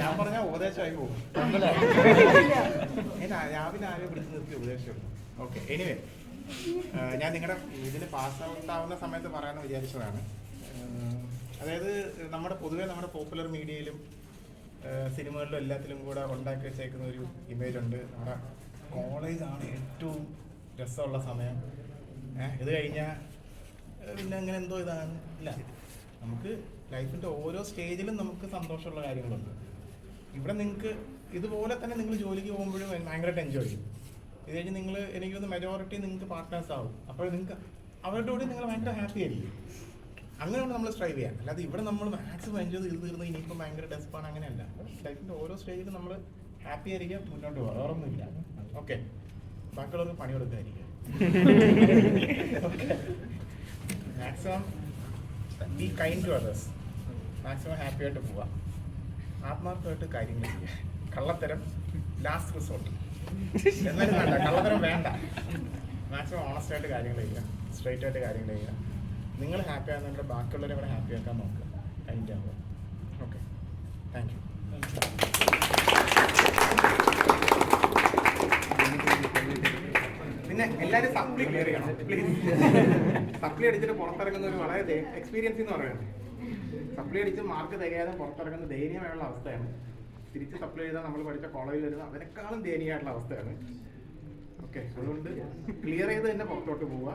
ഞാൻ പറഞ്ഞ ഉപദേശമായി പോകും. രാവിലെ ആരും പിടിച്ച് നിർത്തിയ ഉപദേശമുള്ളൂ. ഓക്കെ, എനിവേ ഞാൻ നിങ്ങളുടെ ഇതിന് പാസ് ഔട്ട് ആവുന്ന സമയത്ത് പറയാമെന്ന് വിചാരിച്ചതാണ്. അതായത് പൊതുവേ നമ്മുടെ പോപ്പുലർ മീഡിയയിലും സിനിമകളിലും എല്ലാത്തിലും കൂടെ ഉണ്ടാക്കി വെച്ചേക്കുന്ന ഒരു ഇമേജ് ഉണ്ട്. നമ്മുടെ കോളേജാണ് ഏറ്റവും രസമുള്ള സമയം. ഇത് കഴിഞ്ഞാൽ പിന്നെ അങ്ങനെ എന്തോ ഇതാണ്. ഇല്ല, നമുക്ക് ലൈഫിൻ്റെ ഓരോ സ്റ്റേജിലും നമുക്ക് സന്തോഷമുള്ള കാര്യങ്ങളുണ്ട്. ഇവിടെ നിങ്ങൾക്ക് ഇതുപോലെ തന്നെ നിങ്ങൾ ജോലിക്ക് പോകുമ്പോഴും ഭയങ്കരമായിട്ട് എൻജോയ് ചെയ്യും. ഇത് കഴിഞ്ഞ് നിങ്ങൾ എനിക്കൊന്ന് മെജോറിറ്റി നിങ്ങൾക്ക് പാർട്ട്നേഴ്സ് ആവും. അപ്പോൾ നിങ്ങൾക്ക് അവരുടെ കൂടെ നിങ്ങൾ ഭയങ്കര ഹാപ്പി ആയിരിക്കും. അങ്ങനെയാണ് നമ്മൾ സ്ട്രൈവ് ചെയ്യാൻ. അല്ലാതെ ഇവിടെ നമ്മൾ മാക്സിമം എൻജോയ് ചെയ്ത് തീർന്ന് ഇനിയിപ്പോൾ ഭയങ്കര ഡെസ്പാണ്, അങ്ങനെയല്ല. ലൈഫിൻ്റെ ഓരോ സ്റ്റേജിലും നമ്മൾ ഹാപ്പി ആയിരിക്കുക, മുന്നോട്ട് പോകാം, വേറൊന്നുമില്ല. ഓക്കെ, ബാക്കിയുള്ളവർക്ക് പണി കൊടുക്കാതിരിക്കുക. Maximum be kind to others. Maximum happy ആയിട്ട് പോവാം. ആത്മാർത്ഥമായിട്ട് കാര്യങ്ങൾ ചെയ്യുക. കള്ളത്തരം ലാസ്റ്റ് റിസോർട്ട്. എന്നാലും വേണ്ട, കള്ളത്തരം വേണ്ട. മാക്സിമം ഓണസ്റ്റ് ആയിട്ട് കാര്യങ്ങൾ ചെയ്യുക, സ്ട്രൈറ്റ് ആയിട്ട് കാര്യങ്ങൾ ചെയ്യുക. നിങ്ങൾ ഹാപ്പി ആകുന്നതിൻ്റെ ബാക്കിയുള്ളവരെ കൂടെ ഹാപ്പി ആക്കാൻ നോക്കുക. കൈൻഡ് ആവുക. Okay, thank you. പിന്നെ എല്ലാവരും സപ്ലി ക്ലിയർ ചെയ്യണം പ്ലീസ്. സപ്ലി അടിച്ചിട്ട് പുറത്തിറങ്ങുന്ന ഒരു വളരെ എക്സ്പീരിയൻസ് എന്ന് പറയുന്നത്. സപ്ലി അടിച്ച് മാർക്ക് തികയാതെ പുറത്തിറങ്ങുന്ന ദയനീയമായുള്ള അവസ്ഥയാണ്. തിരിച്ച് സപ്ലൈ ചെയ്താൽ നമ്മൾ പഠിച്ച കോളേജിൽ വരുന്ന അതിനേക്കാളും ദയനീയമായിട്ടുള്ള അവസ്ഥയാണ്. ഓക്കെ, അതുകൊണ്ട് ക്ലിയർ ചെയ്ത് തന്നെ പുറത്തോട്ട് പോവുക.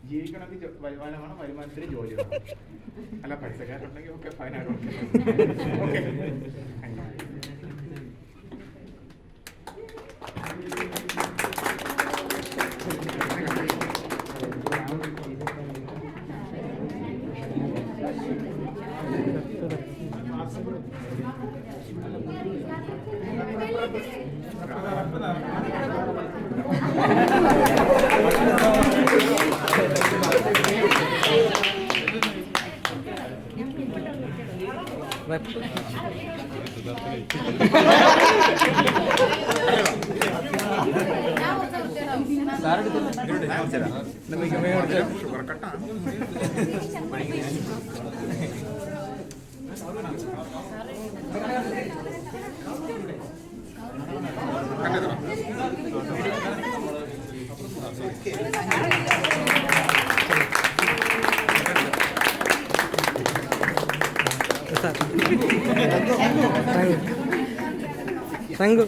ജീവിക്കണമെങ്കിൽ വരുമാനമാണ്, വരുമാനത്തിന് ജോലി വേണം. അല്ല, പൈസക്കാരുണ്ടെങ്കിൽ ഓക്കെ, ഫൈനായിട്ട് ഓക്കെ. ഷുഗർ കട്ടാണ്. Thank you.